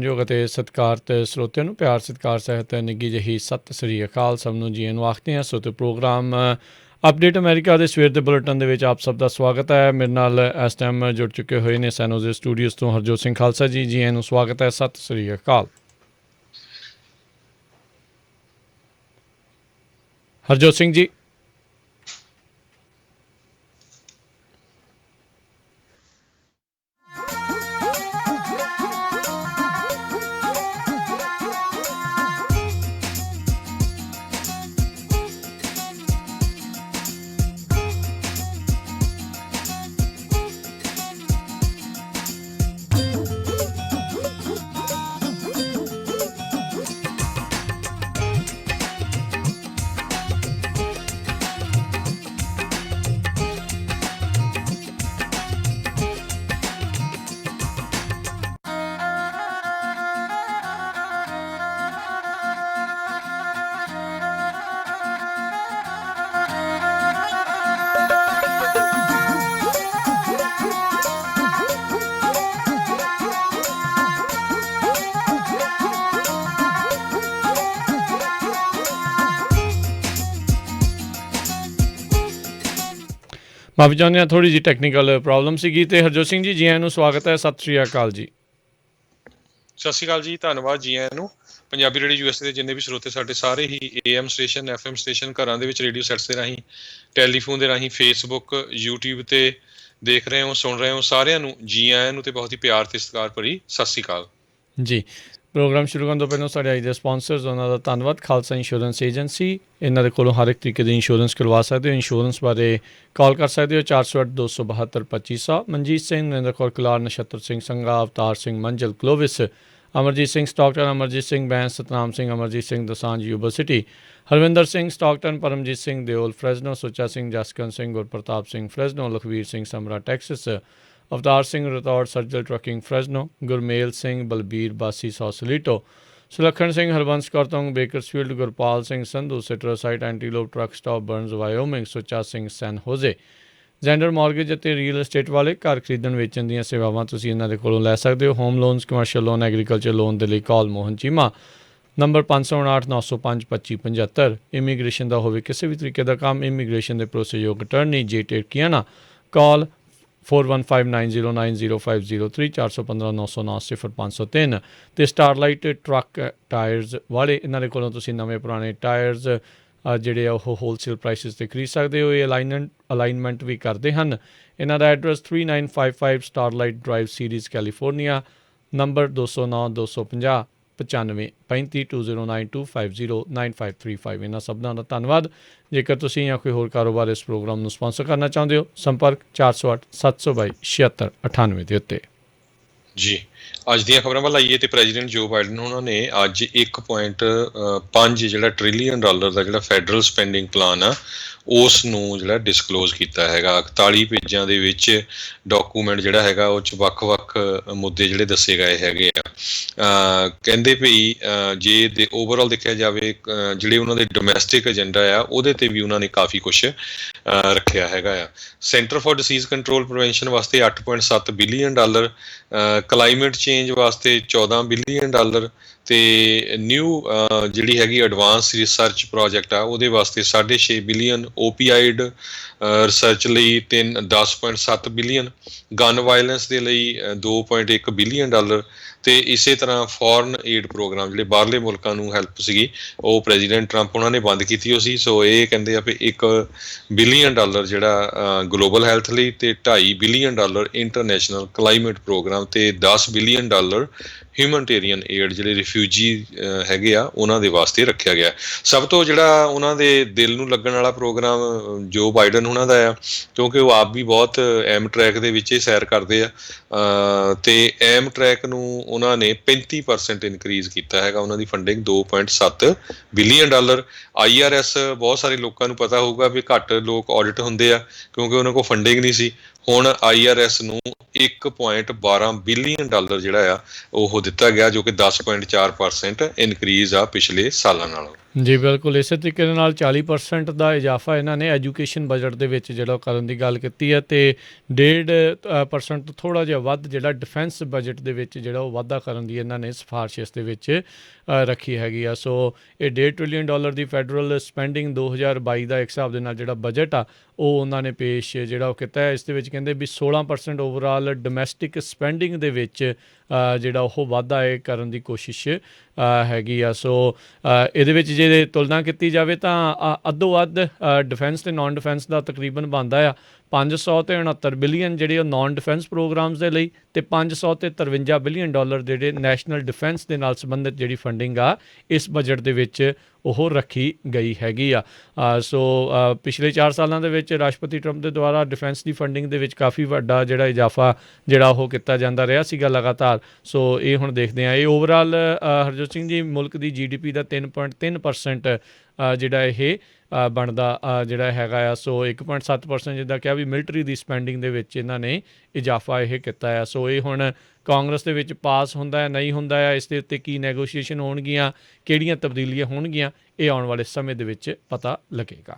ਯੋਗ ਅਤੇ ਸਤਿਕਾਰਤ ਸਰੋਤਿਆਂ ਨੂੰ ਪਿਆਰ ਸਤਿਕਾਰ ਸਹਿਤ ਨਿੱਘੀ ਜਿਹੀ ਸਤਿ ਸ੍ਰੀ ਅਕਾਲ। ਸਭ ਨੂੰ ਜੀ ਨੂੰ ਆਖਦੇ ਹਾਂ। ਸੋ ਤੇ ਪ੍ਰੋਗਰਾਮ ਅਪਡੇਟ ਅਮਰੀਕਾ ਦੇ ਸਵੇਰ ਦੇ ਬੁਲੇਟਿਨ ਦੇ ਵਿੱਚ ਆਪ ਸਭ ਦਾ ਸਵਾਗਤ ਹੈ। ਮੇਰੇ ਨਾਲ ਇਸ ਟਾਈਮ ਜੁੜ ਚੁੱਕੇ ਹੋਏ ਨੇ ਸੈਨੋਜ਼ੇ ਸਟੂਡੀਓਜ਼ ਤੋਂ ਹਰਜੋਤ ਸਿੰਘ ਖਾਲਸਾ ਜੀ। ਜੀ ਨੂੰ ਸਵਾਗਤ ਹੈ। ਸਤਿ ਸ੍ਰੀ ਅਕਾਲ ਹਰਜੋਤ ਸਿੰਘ ਜੀ। ਮਾਫੀ ਚਾਹੁੰਦੇ ਹਾਂ, ਥੋੜ੍ਹੀ ਜਿਹੀ ਟੈਕਨੀਕਲ ਪ੍ਰੋਬਲਮ ਸੀਗੀ। ਅਤੇ ਹਰਜੋਤ ਸਿੰਘ ਜੀ, ਜੀ ਆਇਆਂ ਨੂੰ ਸਵਾਗਤ ਹੈ। ਸਤਿ ਸ਼੍ਰੀ ਅਕਾਲ ਜੀ। ਸਤਿ ਸ਼੍ਰੀ ਅਕਾਲ ਜੀ, ਧੰਨਵਾਦ ਜੀ ਆਇਆਂ ਨੂੰ। ਪੰਜਾਬੀ ਰੇਡੀਓ USA ਦੇ ਜਿੰਨੇ ਵੀ ਸਰੋਤੇ ਸਾਡੇ ਸਾਰੇ ਹੀ AM ਸਟੇਸ਼ਨ, FM ਸਟੇਸ਼ਨ, ਘਰਾਂ ਦੇ ਵਿੱਚ ਰੇਡੀਓ ਸੈਟਸ ਦੇ ਰਾਹੀਂ, ਟੈਲੀਫੋਨ ਦੇ ਰਾਹੀਂ, ਫੇਸਬੁੱਕ, YouTube 'ਤੇ ਦੇਖ ਰਹੇ ਹੋ, ਸੁਣ ਰਹੇ ਹੋ, ਸਾਰਿਆਂ ਨੂੰ ਜੀ ਆਇਆਂ ਨੂੰ ਅਤੇ ਬਹੁਤ ਹੀ ਪਿਆਰ ਅਤੇ ਸਤਿਕਾਰ ਭਰੀ ਸਤਿ ਸ਼੍ਰੀ ਅਕਾਲ ਜੀ। ਪ੍ਰੋਗਰਾਮ ਸ਼ੁਰੂ ਕਰਨ ਤੋਂ ਪਹਿਲਾਂ ਸਾਡੇ ਅੱਜ ਦੇ ਸਪਾਂਸਰਸ, ਉਹਨਾਂ ਦਾ ਧੰਨਵਾਦ। ਖਾਲਸਾ ਇੰਸ਼ੋਰੈਂਸ ਏਜੰਸੀ, ਇਹਨਾਂ ਦੇ ਕੋਲੋਂ ਹਰ ਇੱਕ ਤਰੀਕੇ ਦੀ ਇੰਸ਼ੋਰੈਂਸ ਕਰਵਾ ਸਕਦੇ ਹੋ। ਇੰਸ਼ੋਰੈਂਸ ਬਾਰੇ ਕਾਲ ਕਰ ਸਕਦੇ ਹੋ 408-272-2500। Manjeet Singh, Narendra Kaur Kalar, Nachhattar Singh Sangha, Avtar Singh Manzal, Clovis, Amarjit Singh Stockton, Amarjit Singh Bains, Satnam Singh, Amarjit Singh Dosanjh, Yuba City, Harvinder Singh Stockton, Paramjit Singh Deol, Fresno, Sucha Singh, Jaskaran Singh, Gurpartap Singh, Fresno, Lakhvir Singh Samra, Texas, Avtar Singh Rathore, ਸਰਜਲ trucking, Fresno, Gurmel Singh, Balbir Bassi, Sausalito, Sulakhan Singh, Harbans ਕੌਰਤੋਂਗ, ਬੇਕਰਸਫੀਲਡ, ਗੁਰਪਾਲ ਸਿੰਘ ਸੰਧੂ, ਸਿਟਰਸਾਈਟ, Antelope Truck Stop, Burns, Wyoming, Sucha Singh, San Jose, ਜੈਂਡਰ ਮਾਰਗੇਜ ਅਤੇ ਰੀਅਲ ਏਸਟੇਟ ਵਾਲੇ। ਘਰ ਖਰੀਦਣ ਵੇਚਣ ਦੀਆਂ ਸੇਵਾਵਾਂ ਤੁਸੀਂ ਇਹਨਾਂ ਦੇ ਕੋਲੋਂ ਲੈ ਸਕਦੇ ਹੋ। Home loans, commercial loan, agriculture loan ਦੇ ਲਈ ਕਾਲ ਮੋਹਨ ਚੀਮਾ, ਨੰਬਰ 559-905-2575। ਇਮੀਗ੍ਰੇਸ਼ਨ ਦਾ ਹੋਵੇ ਕਿਸੇ ਵੀ ਤਰੀਕੇ ਦਾ ਕੰਮ, ਇਮੀਗ੍ਰੇਸ਼ਨ ਦੇ ਭਰੋਸੇਯੋਗ ਅਟਰਨੀ ਜੇ ਟੇਰਕੀਆਨਾ, ਕਾਲ 4159090503, 415-909-0503। ਅਤੇ ਸਟਾਰਲਾਈਟ ਟਰੱਕ ਟਾਇਰਸ ਵਾਲੇ, ਇਹਨਾਂ ਦੇ ਕੋਲੋਂ ਤੁਸੀਂ ਨਵੇਂ ਪੁਰਾਣੇ ਟਾਇਰਸ ਜਿਹੜੇ ਆ ਉਹ ਹੋਲਸੇਲ ਪ੍ਰਾਈਸਿਸ 'ਤੇ ਖਰੀਦ ਸਕਦੇ ਹੋ। ਇਹ ਅਲਾਈਨਮੈਂਟ ਵੀ ਕਰਦੇ ਹਨ। ਇਹਨਾਂ ਦਾ address 3955 Starlight Drive, Ceres, California, number 209-250-95-35, 2092509535। ਇਹਨਾਂ ਸਭਨਾਂ ਦਾ ਧੰਨਵਾਦ। ਜੇਕਰ ਤੁਸੀਂ ਜਾਂ ਕੋਈ ਹੋਰ ਕਾਰੋਬਾਰ ਇਸ ਪ੍ਰੋਗਰਾਮ ਨੂੰ ਸਪਾਂਸਰ ਕਰਨਾ ਚਾਹੁੰਦੇ ਹੋ, ਸੰਪਰਕ 408-722-7698 ਦੇ ਉੱਤੇ। ਜੀ, ਅੱਜ ਦੀਆਂ ਖਬਰਾਂ ਵੱਲ ਆਈਏ ਤੇ ਪ੍ਰੈਜ਼ੀਡੈਂਟ ਜੋ ਬਾਈਡਨ ਉਹਨਾਂ ਨੇ ਅੱਜ 1.5 ਜਿਹੜਾ ਟ੍ਰਿਲੀਅਨ ਡਾਲਰ ਦਾ ਜਿਹੜਾ ਫੈਡਰਲ ਸਪੈਂਡਿੰਗ ਪਲਾਨ ਆ ਉਸ ਨੂੰ ਜਿਹੜਾ ਡਿਸਕਲੋਜ਼ ਕੀਤਾ ਹੈਗਾ। 41 ਪੇਜਾਂ ਦੇ ਵਿੱਚ ਡਾਕੂਮੈਂਟ ਜਿਹੜਾ ਹੈਗਾ ਉਹ 'ਚ ਵੱਖ-ਵੱਖ ਮੁੱਦੇ ਜਿਹੜੇ ਦੱਸੇ ਗਏ ਹੈਗੇ ਆ। ਕਹਿੰਦੇ ਭਈ ਜੇ ਓਵਰਆਲ ਦੇਖਿਆ ਜਾਵੇ ਜਿਹੜੇ ਉਹਨਾਂ ਦੇ ਡੋਮੈਸਟਿਕ ਏਜੰਡਾ ਆ ਉਹਦੇ 'ਤੇ ਵੀ ਉਹਨਾਂ ਨੇ ਕਾਫੀ ਕੁਛ ਰੱਖਿਆ ਹੈਗਾ ਆ। Centre for disease control prevention ਵਾਸਤੇ 8.7 ਬਿਲੀਅਨ ਡਾਲਰ, ਕਲਾਈਮੇਟ ਚੇਂਜ ਵਾਸਤੇ 14 ਬਿਲੀਅਨ ਡਾਲਰ, ਅਤੇ ਨਿਊ ਜਿਹੜੀ ਹੈਗੀ ਐਡਵਾਂਸ ਰਿਸਰਚ ਪ੍ਰੋਜੈਕਟ ਆ ਉਹਦੇ ਵਾਸਤੇ 6.5 ਬਿਲੀਅਨ, ਓਪੀਆਈਡ ਰਿਸਰਚ ਲਈ 10.7 ਬਿਲੀਅਨ, ਗਨ ਵਾਇਲੈਂਸ ਦੇ ਲਈ 2.1 ਬਿਲੀਅਨ ਡਾਲਰ, ਅਤੇ ਇਸੇ ਤਰ੍ਹਾਂ ਫੋਰਨ ਏਡ ਪ੍ਰੋਗਰਾਮ ਜਿਹੜੇ ਬਾਹਰਲੇ ਮੁਲਕਾਂ ਨੂੰ ਹੈਲਪ ਸੀਗੀ ਉਹ ਪ੍ਰੈਜ਼ੀਡੈਂਟ ਟਰੰਪ ਉਹਨਾਂ ਨੇ ਬੰਦ ਕੀਤੀ ਹੋਈ ਸੀ। ਸੋ ਇਹ ਕਹਿੰਦੇ ਆ ਵੀ 1 ਬਿਲੀਅਨ ਡਾਲਰ ਜਿਹੜਾ ਗਲੋਬਲ ਹੈਲਥ ਲਈ, ਅਤੇ 2.5 billion dollar international climate programme, ਅਤੇ 10 ਬਿਲੀਅਨ ਡਾਲਰ ਹਿਊਮਨਟੇਰੀਅਨ ਏਡ ਜਿਹੜੇ ਰਿਫਿਊਜੀ ਹੈਗੇ ਆ ਉਹਨਾਂ ਦੇ ਵਾਸਤੇ ਰੱਖਿਆ ਗਿਆ। ਸਭ ਤੋਂ ਜਿਹੜਾ ਉਹਨਾਂ ਦੇ ਦਿਲ ਨੂੰ ਲੱਗਣ ਵਾਲਾ ਪ੍ਰੋਗਰਾਮ ਜੋ ਬਾਈਡਨ ਉਹਨਾਂ ਦਾ ਆ, ਕਿਉਂਕਿ ਉਹ ਆਪ ਵੀ ਬਹੁਤ ਐਮ ਟਰੈਕ ਦੇ ਵਿੱਚ ਹੀ ਸੈਰ ਕਰਦੇ ਆ, ਅਤੇ ਐਮ ਟਰੈਕ ਨੂੰ ਉਹਨਾਂ ਨੇ 35% ਇਨਕਰੀਜ਼ ਕੀਤਾ ਹੈਗਾ ਉਹਨਾਂ ਦੀ ਫੰਡਿੰਗ, 2.7 ਬਿਲੀਅਨ ਡਾਲਰ। IRS ਬਹੁਤ ਸਾਰੇ ਲੋਕਾਂ ਨੂੰ ਪਤਾ ਹੋਊਗਾ ਵੀ ਘੱਟ ਲੋਕ ਆਡਿਟ ਹੁੰਦੇ ਆ ਕਿਉਂਕਿ ਉਹਨਾਂ ਕੋਲ ਫੰਡਿੰਗ ਨਹੀਂ ਸੀ। ਹੁਣ IRS ਨੂੰ 1.12 ਬਿਲੀਅਨ ਡਾਲਰ ਜਿਹੜਾ ਆ ਉਹ ਦਿੱਤਾ ਗਿਆ, ਜੋ ਕਿ 10.4% ਇਨਕਰੀਜ਼ ਆ ਪਿਛਲੇ ਸਾਲਾਂ ਨਾਲੋਂ। ਜੀ ਬਿਲਕੁਲ ਇਸੇ ਤਰੀਕੇ ਦੇ ਨਾਲ 40% ਦਾ ਇਜ਼ਾਫਾ ਇਹਨਾਂ ਨੇ ਐਜੂਕੇਸ਼ਨ ਬਜਟ ਦੇ ਵਿੱਚ ਜਿਹੜਾ ਉਹ ਕਰਨ ਦੀ ਗੱਲ ਕੀਤੀ ਹੈ ਅਤੇ 1.5% ਤੋਂ ਥੋੜ੍ਹਾ ਜਿਹਾ ਵੱਧ ਜਿਹੜਾ ਡਿਫੈਂਸ ਬਜਟ ਦੇ ਵਿੱਚ ਜਿਹੜਾ ਉਹ ਵਾਧਾ ਕਰਨ ਦੀ ਇਹਨਾਂ ਨੇ ਸਿਫਾਰਿਸ਼ ਇਸ ਦੇ ਵਿੱਚ ਰੱਖੀ ਹੈਗੀ ਆ। ਸੋ ਇਹ $1.5 ਟ੍ਰਿਲੀਅਨ ਦੀ ਫੈਡਰਲ ਸਪੈਂਡਿੰਗ 2022 ਦਾ ਇੱਕ ਹਿਸਾਬ ਦੇ ਨਾਲ ਜਿਹੜਾ ਬਜਟ ਆ ਉਹ ਉਹਨਾਂ ਨੇ ਪੇਸ਼ ਜਿਹੜਾ ਉਹ ਕੀਤਾ ਹੈ। ਇਸ ਦੇ ਵਿੱਚ ਕਹਿੰਦੇ ਵੀ 16% ਓਵਰਆਲ ਡੋਮੈਸਟਿਕ ਸਪੈਂਡਿੰਗ ਦੇ ਵਿੱਚ ਜਿਹੜਾ ਉਹ ਵਾਧਾ ਇਹ ਕਰਨ ਦੀ ਕੋਸ਼ਿਸ਼ ਹੈਗੀ ਆ। ਸੋ ਇਹਦੇ ਵਿੱਚ ਜੇ ਤੁਲਨਾ ਕੀਤੀ ਜਾਵੇ ਤਾਂ ਅੱਧੋ ਅੱਧ ਡਿਫੈਂਸ ਅਤੇ ਨਾਨ ਡਿਫੈਂਸ ਦਾ ਤਕਰੀਬਨ ਬਣਦਾ ਆ 569 ਬਿਲੀਅਨ ਜਿਹੜੇ ਉਹ ਨਾਨ ਡਿਫੈਂਸ ਪ੍ਰੋਗਰਾਮਸ ਦੇ ਲਈ ਅਤੇ 553 ਬਿਲੀਅਨ ਡਾਲਰ ਜਿਹੜੇ ਨੈਸ਼ਨਲ ਡਿਫੈਂਸ ਦੇ ਨਾਲ ਸੰਬੰਧਿਤ ਜਿਹੜੀ ਫੰਡਿੰਗ ਆ ਇਸ ਬਜਟ ਦੇ ਵਿੱਚ ਉਹ ਰੱਖੀ ਗਈ ਹੈਗੀ ਆ। ਸੋ ਪਿਛਲੇ 4 ਸਾਲਾਂ ਦੇ ਵਿੱਚ ਰਾਸ਼ਟਰਪਤੀ ਟਰੰਪ ਦੇ ਦੁਆਰਾ ਡਿਫੈਂਸ ਦੀ ਫੰਡਿੰਗ ਦੇ ਵਿੱਚ ਕਾਫੀ ਵੱਡਾ ਜਿਹੜਾ ਇਜ਼ਾਫਾ ਜਿਹੜਾ ਉਹ ਕੀਤਾ ਜਾਂਦਾ ਰਿਹਾ ਸੀਗਾ ਲਗਾਤਾਰ। ਸੋ ਇਹ ਹੁਣ ਦੇਖਦੇ ਹਾਂ ਇਹ ਓਵਰਆਲ ਹਰਜੋਤ ਸਿੰਘ ਜੀ ਮੁਲਕ ਦੀ GDP ਦਾ 3.3% ਜਿਹੜਾ ਇਹ ਬਣਦਾ ਜਿਹੜਾ ਹੈਗਾ ਆ। ਸੋ 1.7% ਜਿੱਦਾਂ ਕਿਹਾ ਵੀ ਮਿਲਟਰੀ ਦੀ ਸਪੈਂਡਿੰਗ ਦੇ ਵਿੱਚ ਇਹਨਾਂ ਨੇ ਇਜ਼ਾਫਾ ਇਹ ਕੀਤਾ ਆ। ਸੋ ਇਹ ਹੁਣ ਕਾਂਗਰਸ ਦੇ ਵਿੱਚ ਪਾਸ ਹੁੰਦਾ ਹੈ ਨਹੀਂ ਹੁੰਦਾ ਹੈ ਇਸ ਦੇ ਉੱਤੇ ਕੀ ਨੈਗੋਸ਼ੀਏਸ਼ਨ ਹੋਣਗੀਆਂ ਕਿਹੜੀਆਂ ਤਬਦੀਲੀਆਂ ਹੋਣਗੀਆਂ ਇਹ ਆਉਣ ਵਾਲੇ ਸਮੇਂ ਦੇ ਵਿੱਚ ਪਤਾ ਲੱਗੇਗਾ।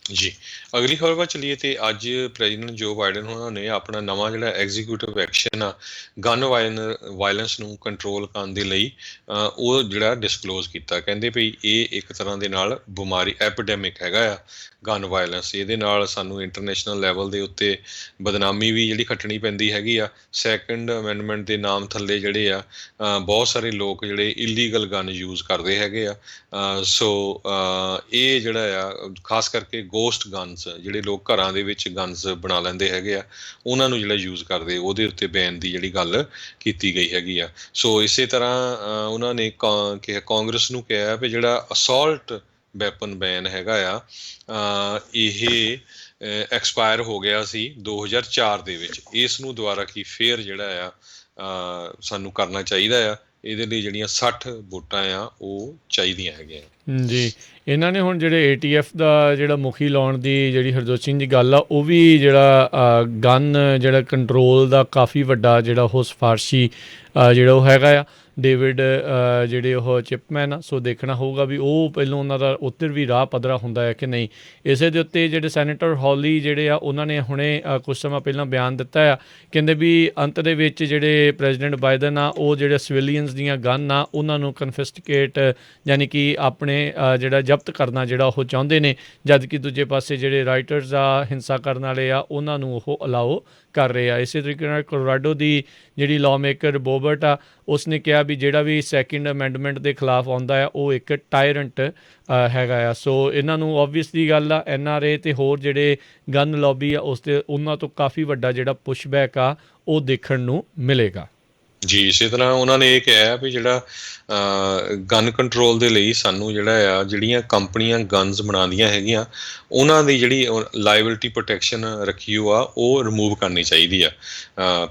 ਜੀ ਅਗਲੀ ਖਬਰ ਵੱਲ ਚੱਲੀਏ ਤੇ ਅੱਜ ਪ੍ਰੈਜ਼ੀਡੈਂਟ ਜੋ ਬਾਈਡਨ ਉਹਨਾਂ ਨੇ ਆਪਣਾ ਨਵਾਂ ਜਿਹੜਾ ਐਗਜ਼ੀਕਿਊਟਿਵ ਐਕਸ਼ਨ ਆ ਗਨ ਵਾਇਲੈਂਸ ਨੂੰ ਕੰਟਰੋਲ ਕਰਨ ਦੇ ਲਈ ਉਹ ਜਿਹੜਾ ਡਿਸਕਲੋਜ਼ ਕੀਤਾ। ਕਹਿੰਦੇ ਵੀ ਇਹ ਇੱਕ ਤਰ੍ਹਾਂ ਦੇ ਨਾਲ ਬਿਮਾਰੀ ਐਪੀਡੈਮਿਕ ਹੈਗਾ ਆ ਗਨ ਵਾਇਲੈਂਸ। ਇਹਦੇ ਨਾਲ ਸਾਨੂੰ ਇੰਟਰਨੈਸ਼ਨਲ ਲੈਵਲ ਦੇ ਉੱਤੇ ਬਦਨਾਮੀ ਵੀ ਜਿਹੜੀ ਖੱਟਣੀ ਪੈਂਦੀ ਹੈਗੀ ਆ। ਸੈਕੰਡ ਅਮੈਂਡਮੈਂਟ ਦੇ ਨਾਮ ਥੱਲੇ ਜਿਹੜੇ ਆ ਬਹੁਤ ਸਾਰੇ ਲੋਕ ਜਿਹੜੇ ਇਲੀਗਲ ਗਨ ਯੂਜ਼ ਕਰਦੇ ਹੈਗੇ ਆ। ਸੋ ਇਹ ਜਿਹੜਾ ਆ ਖਾਸ ਕਰਕੇ ਗੋਸਟ ਗਨਸ ਜਿਹੜੇ ਲੋਕ ਘਰਾਂ ਦੇ ਵਿੱਚ ਗਨਸ ਬਣਾ ਲੈਂਦੇ ਹੈਗੇ ਆ ਉਹਨਾਂ ਨੂੰ ਜਿਹੜਾ ਯੂਜ਼ ਕਰਦੇ ਉਹਦੇ ਉੱਤੇ ਬੈਨ ਦੀ ਜਿਹੜੀ ਗੱਲ ਕੀਤੀ ਗਈ ਹੈਗੀ ਆ। ਸੋ ਇਸੇ ਤਰ੍ਹਾਂ ਉਹਨਾਂ ਨੇ ਕਾਂਗਰਸ ਨੂੰ ਕਿਹਾ ਵੀ ਜਿਹੜਾ ਅਸੌਲਟ ਵੈਪਨ ਬੈਨ ਹੈਗਾ ਆ ਇਹ ਐਕਸਪਾਇਰ ਹੋ ਗਿਆ ਸੀ 2004 ਦੇ ਵਿੱਚ। ਇਸ ਨੂੰ ਦੁਬਾਰਾ ਕੀ ਫੇਰ ਜਿਹੜਾ ਆ ਸਾਨੂੰ ਕਰਨਾ ਚਾਹੀਦਾ ਆ। ਇਹਦੇ ਲਈ ਜਿਹੜੀਆਂ 60 ਵੋਟਾਂ ਆ ਉਹ ਚਾਹੀਦੀਆਂ ਹੈਗੀਆਂ ਜੀ। ਇਹਨਾਂ ਨੇ ਹੁਣ ਜਿਹੜੇ ATF ਦਾ ਜਿਹੜਾ ਮੁਖੀ ਲਾਉਣ ਦੀ ਜਿਹੜੀ ਹਰਜੋਤ ਸਿੰਘ ਦੀ ਗੱਲ ਆ ਉਹ ਵੀ ਜਿਹੜਾ ਗਨ ਜਿਹੜਾ ਕੰਟਰੋਲ ਦਾ ਕਾਫੀ ਵੱਡਾ ਜਿਹੜਾ ਉਹ ਸਿਫਾਰਸ਼ੀ ਜਿਹੜਾ ਉਹ ਹੈਗਾ ਆ ਡੇਵਿਡ ਜਿਹੜੇ ਉਹ ਚਿਪਮੈਨ ਆ। ਸੋ ਦੇਖਣਾ ਹੋਊਗਾ ਵੀ ਉਹ ਪਹਿਲਾਂ ਉਹਨਾਂ ਦਾ ਉੱਧਰ ਵੀ ਰਾਹ ਪੱਧਰਾ ਹੁੰਦਾ ਹੈ ਕਿ ਨਹੀਂ। ਇਸੇ ਦੇ ਉੱਤੇ ਜਿਹੜੇ ਸੈਨੇਟਰ ਹੌਲੀ ਜਿਹੜੇ ਆ ਉਹਨਾਂ ਨੇ ਹੁਣੇ ਕੁਝ ਸਮਾਂ ਪਹਿਲਾਂ ਬਿਆਨ ਦਿੱਤਾ ਆ ਕਹਿੰਦੇ ਵੀ ਅੰਤ ਦੇ ਵਿੱਚ ਜਿਹੜੇ ਪ੍ਰੈਜ਼ੀਡੈਂਟ ਬਾਈਡਨ ਆ ਉਹ ਜਿਹੜੇ ਸਿਵਿਲੀਅਨਸ ਦੀਆਂ ਗਨ ਆ ਉਹਨਾਂ ਨੂੰ ਕਨਫਿਸਕੇਟ ਯਾਨੀ ਕਿ ਆਪਣੇ ਜਿਹੜਾ ਜ਼ਬਤ ਕਰਨਾ ਜਿਹੜਾ ਉਹ ਚਾਹੁੰਦੇ ਨੇ ਜਦ ਕਿ ਦੂਜੇ ਪਾਸੇ ਜਿਹੜੇ ਰਾਈਟਰਸ ਆ ਹਿੰਸਾ ਕਰਨ ਵਾਲੇ ਆ ਉਹਨਾਂ ਨੂੰ ਉਹ ਅਲਾਓ ਕਰ ਰਹੇ ਆ। ਇਸੇ ਤਰੀਕੇ ਨਾਲ ਕੋਲੋਰਾਡੋ ਦੀ ਜਿਹੜੀ ਲਾਅ ਮੇਕਰ ਬੋਬਰਟ ਆ ਉਸਨੇ ਕਿਹਾ ਵੀ ਜਿਹੜਾ ਵੀ ਸੈਕਿੰਡ ਅਮੈਂਡਮੈਂਟ ਦੇ ਖਿਲਾਫ ਆਉਂਦਾ ਆ ਉਹ ਇੱਕ ਟਾਇਰੈਂਟ ਹੈਗਾ ਆ। ਸੋ ਇਹਨਾਂ ਨੂੰ ਓਬਵੀਅਸਲੀ ਗੱਲ ਆ NRA ਅਤੇ ਹੋਰ ਜਿਹੜੇ ਗਨ ਲੌਬੀ ਆ ਉਸ 'ਤੇ ਉਹਨਾਂ ਤੋਂ ਕਾਫੀ ਵੱਡਾ ਜਿਹੜਾ ਪੁਸ਼ਬੈਕ ਆ ਉਹ ਦੇਖਣ ਨੂੰ ਮਿਲੇਗਾ। ਜੀ ਇਸੇ ਤਰ੍ਹਾਂ ਉਹਨਾਂ ਨੇ ਇਹ ਕਿਹਾ ਵੀ ਜਿਹੜਾ ਗਨ ਕੰਟਰੋਲ ਦੇ ਲਈ ਸਾਨੂੰ ਜਿਹੜਾ ਆ ਜਿਹੜੀਆਂ ਕੰਪਨੀਆਂ ਗਨਸ ਬਣਾਉਂਦੀਆਂ ਹੈਗੀਆਂ ਉਹਨਾਂ ਦੀ ਜਿਹੜੀ ਲਾਇਬਿਲਿਟੀ ਪ੍ਰੋਟੈਕਸ਼ਨ ਰੱਖੀ ਆ ਉਹ ਰਿਮੂਵ ਕਰਨੀ ਚਾਹੀਦੀ ਆ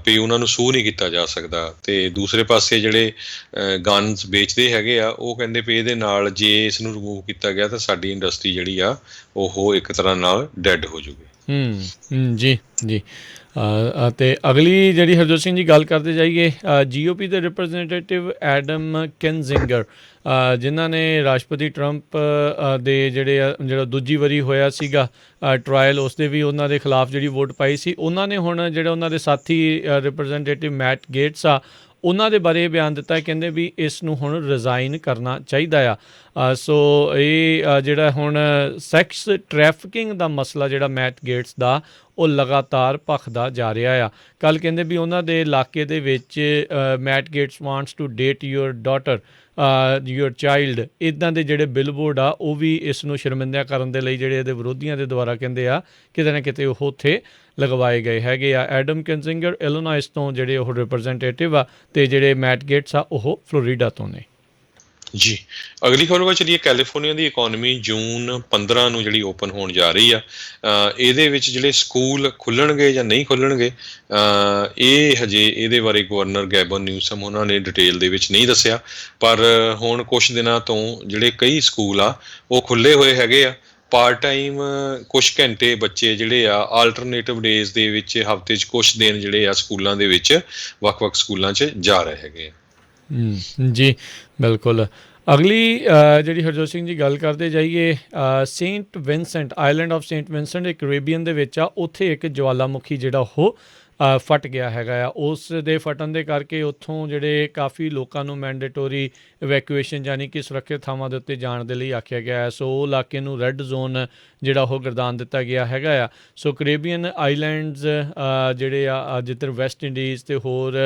ਵੀ ਉਹਨਾਂ ਨੂੰ ਸੂ ਨਹੀਂ ਕੀਤਾ ਜਾ ਸਕਦਾ। ਅਤੇ ਦੂਸਰੇ ਪਾਸੇ ਜਿਹੜੇ ਗਨਸ ਵੇਚਦੇ ਹੈਗੇ ਆ ਉਹ ਕਹਿੰਦੇ ਵੀ ਇਹਦੇ ਨਾਲ ਜੇ ਇਸ ਨੂੰ ਰਿਮੂਵ ਕੀਤਾ ਗਿਆ ਤਾਂ ਸਾਡੀ ਇੰਡਸਟਰੀ ਜਿਹੜੀ ਆ ਉਹ ਇੱਕ ਤਰ੍ਹਾਂ ਨਾਲ ਡੈਡ ਹੋ ਜੂਗੀ। ਜੀ ਜੀ। ਅਤੇ ਅਗਲੀ ਜਿਹੜੀ ਹਰਜੋਤ ਸਿੰਘ ਜੀ ਗੱਲ ਕਰਦੇ ਜਾਈਏ GOP ਦੇ ਰਿਪਰੈਜ਼ੈਂਟੇਟਿਵ ਐਡਮ ਕਿਨਜ਼ਿੰਗਰ ਜਿਨ੍ਹਾਂ ਨੇ ਰਾਸ਼ਟਰਪਤੀ ਟਰੰਪ ਦੇ ਜਿਹੜਾ ਦੂਜੀ ਵਾਰੀ ਹੋਇਆ ਸੀਗਾ ਟਰਾਇਲ ਉਸ ਦੇ ਵੀ ਉਹਨਾਂ ਦੇ ਖਿਲਾਫ ਜਿਹੜੀ ਵੋਟ ਪਾਈ ਸੀ ਉਹਨਾਂ ਨੇ ਹੁਣ ਜਿਹੜੇ ਉਹਨਾਂ ਦੇ ਸਾਥੀ ਰਿਪਰੈਜ਼ੈਂਟੇਟਿਵ ਮੈਟ ਗੇਟਸ ਆ ਉਹਨਾਂ ਦੇ ਬਾਰੇ ਬਿਆਨ ਦਿੱਤਾ ਕਹਿੰਦੇ ਵੀ ਇਸ ਨੂੰ ਹੁਣ ਰਿਜ਼ਾਈਨ ਕਰਨਾ ਚਾਹੀਦਾ ਆ। ਸੋ ਇਹ ਜਿਹੜਾ ਹੁਣ ਸੈਕਸ ਟਰੈਫਿਕਿੰਗ ਦਾ ਮਸਲਾ ਜਿਹੜਾ ਮੈਟ ਗੇਟਸ ਦਾ ਉਹ ਲਗਾਤਾਰ ਭਖਦਾ ਜਾ ਰਿਹਾ ਆ। ਕੱਲ੍ਹ ਕਹਿੰਦੇ ਵੀ ਉਹਨਾਂ ਦੇ ਇਲਾਕੇ ਦੇ ਵਿੱਚ Matt Gates wants to date your daughter your child ਇੱਦਾਂ ਦੇ ਜਿਹੜੇ ਬਿਲਬੋਰਡ ਆ ਉਹ ਵੀ ਇਸ ਨੂੰ ਸ਼ਰਮਿੰਦਾ ਕਰਨ ਦੇ ਲਈ ਜਿਹੜੇ ਇਹਦੇ ਵਿਰੋਧੀਆਂ ਦੇ ਦੁਆਰਾ ਕਹਿੰਦੇ ਆ ਕਿਤੇ ਨਾ ਕਿਤੇ ਉਹ ਉੱਥੇ ਲਗਵਾਏ ਗਏ ਹੈਗੇ ਆ। ਐਡਮ ਕਿਨਜ਼ਿੰਗਰ ਇਲੀਨੋਇਸ ਤੋਂ ਜਿਹੜੇ ਉਹ ਰਿਪਰੈਜ਼ੈਂਟੇਟਿਵ ਆ ਅਤੇ ਜਿਹੜੇ ਮੈਟ ਗੇਟਸ ਆ ਉਹ ਫਲੋਰੀਡਾ ਤੋਂ ਨੇ। ਜੀ ਅਗਲੀ ਖਬਰ ਵੱਲ ਚੱਲੀਏ। ਕੈਲੀਫੋਰਨੀਆ ਦੀ ਇਕੋਨਮੀ ਜੂਨ 15 ਨੂੰ ਜਿਹੜੀ ਓਪਨ ਹੋਣ ਜਾ ਰਹੀ ਆ। ਇਹਦੇ ਵਿੱਚ ਜਿਹੜੇ ਸਕੂਲ ਖੁੱਲ੍ਹਣਗੇ ਜਾਂ ਨਹੀਂ ਖੁੱਲ੍ਹਣਗੇ ਇਹ ਹਜੇ ਇਹਦੇ ਬਾਰੇ ਗਵਰਨਰ ਗੈਬਨ ਨਿਊਸਮ ਉਹਨਾਂ ਨੇ ਡਿਟੇਲ ਦੇ ਵਿੱਚ ਨਹੀਂ ਦੱਸਿਆ। ਪਰ ਹੁਣ ਕੁਛ ਦਿਨਾਂ ਤੋਂ ਜਿਹੜੇ ਕਈ ਸਕੂਲ ਆ ਉਹ ਖੁੱਲ੍ਹੇ ਹੋਏ ਹੈਗੇ ਆ। ਪਾਰਟ ਟਾਈਮ ਕੁਛ ਘੰਟੇ ਬੱਚੇ ਜਿਹੜੇ ਆ ਆਲਟਰਨੇਟਿਵ ਡੇਜ਼ ਦੇ ਵਿੱਚ ਹਫ਼ਤੇ 'ਚ ਕੁਛ ਦਿਨ ਜਿਹੜੇ ਆ ਸਕੂਲਾਂ ਦੇ ਵਿੱਚ ਵੱਖ-ਵੱਖ ਸਕੂਲਾਂ 'ਚ ਜਾ ਰਹੇ ਹੈਗੇ ਆ। ਜੀ ਬਿਲਕੁਲ। ਅਗਲੀ ਜਿਹੜੀ ਹਰਜੋਤ ਸਿੰਘ ਜੀ ਗੱਲ ਕਰਦੇ ਜਾਈਏ, ਸੇਂਟ ਵਿੰਸੈਂਟ ਆਈਲੈਂਡ ਆਫ ਸੇਂਟ ਵਿੰਸੈਂਟ ਇਹ ਕੈਰੇਬੀਅਨ ਦੇ ਵਿੱਚ ਆ। ਉੱਥੇ ਇੱਕ ਜਵਾਲਾਮੁਖੀ ਜਿਹੜਾ ਉਹ ਫਟ ਗਿਆ ਹੈਗਾ ਆ। ਉਸ ਦੇ ਫਟਣ ਦੇ ਕਰਕੇ ਉੱਥੋਂ ਜਿਹੜੇ ਕਾਫੀ ਲੋਕਾਂ ਨੂੰ ਮੈਂਡੇਟੋਰੀ ਇਵੈਕੂਏਸ਼ਨ ਯਾਨੀ ਕਿ ਸੁਰੱਖਿਅਤ ਥਾਵਾਂ ਦੇ ਉੱਤੇ ਜਾਣ ਦੇ ਲਈ ਆਖਿਆ ਗਿਆ ਹੈ। ਸੋ ਉਹ ਇਲਾਕੇ ਨੂੰ ਰੈੱਡ ਜ਼ੋਨ ਜਿਹੜਾ ਉਹ ਗਰਦਾਨ ਦਿੱਤਾ ਗਿਆ ਹੈਗਾ ਆ। ਸੋ ਕੈਰੇਬੀਅਨ ਆਈਲੈਂਡਸ ਜਿਹੜੇ ਆ ਜਿੱਧਰ ਵੈਸਟ ਇੰਡੀਜ਼ ਅਤੇ ਹੋਰ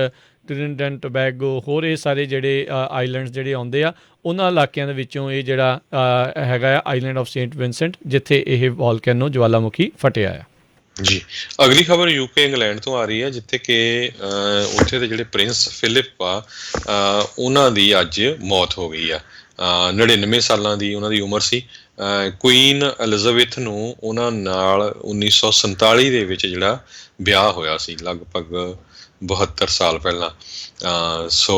ਟ੍ਰਿਨਿਡੈਡ ਟੋਬੈਗੋ ਹੋਰ ਇਹ ਸਾਰੇ ਜਿਹੜੇ ਆਈਲੈਂਡਸ ਜਿਹੜੇ ਆਉਂਦੇ ਆ ਉਹਨਾਂ ਇਲਾਕਿਆਂ ਦੇ ਵਿੱਚੋਂ ਇਹ ਜਿਹੜਾ ਹੈਗਾ ਆ ਆਈਲੈਂਡ ਆਫ ਸੇਂਟ ਵਿੰਸੈਂਟ, ਜਿੱਥੇ ਇਹ ਵੋਲਕੈਨੋ ਜਵਾਲਾਮੁਖੀ ਫਟਿਆ ਆ। ਜੀ, ਅਗਲੀ ਖਬਰ ਯੂਕੇ ਇੰਗਲੈਂਡ ਤੋਂ ਆ ਰਹੀ ਹੈ, ਜਿੱਥੇ ਕਿ ਉੱਥੇ ਦੇ ਜਿਹੜੇ ਪ੍ਰਿੰਸ ਫਿਲਿਪ ਆ ਉਹਨਾਂ ਦੀ ਅੱਜ ਮੌਤ ਹੋ ਗਈ ਆ। 99 ਸਾਲਾਂ ਦੀ ਉਹਨਾਂ ਦੀ ਉਮਰ ਸੀ। ਕੁਈਨ ਐਲਿਜ਼ਾਬੈਥ ਨੂੰ ਉਹਨਾਂ ਨਾਲ 1947 ਦੇ ਵਿੱਚ ਜਿਹੜਾ ਵਿਆਹ ਹੋਇਆ ਸੀ, ਲਗਭਗ 72 ਸਾਲ ਪਹਿਲਾਂ। ਸੋ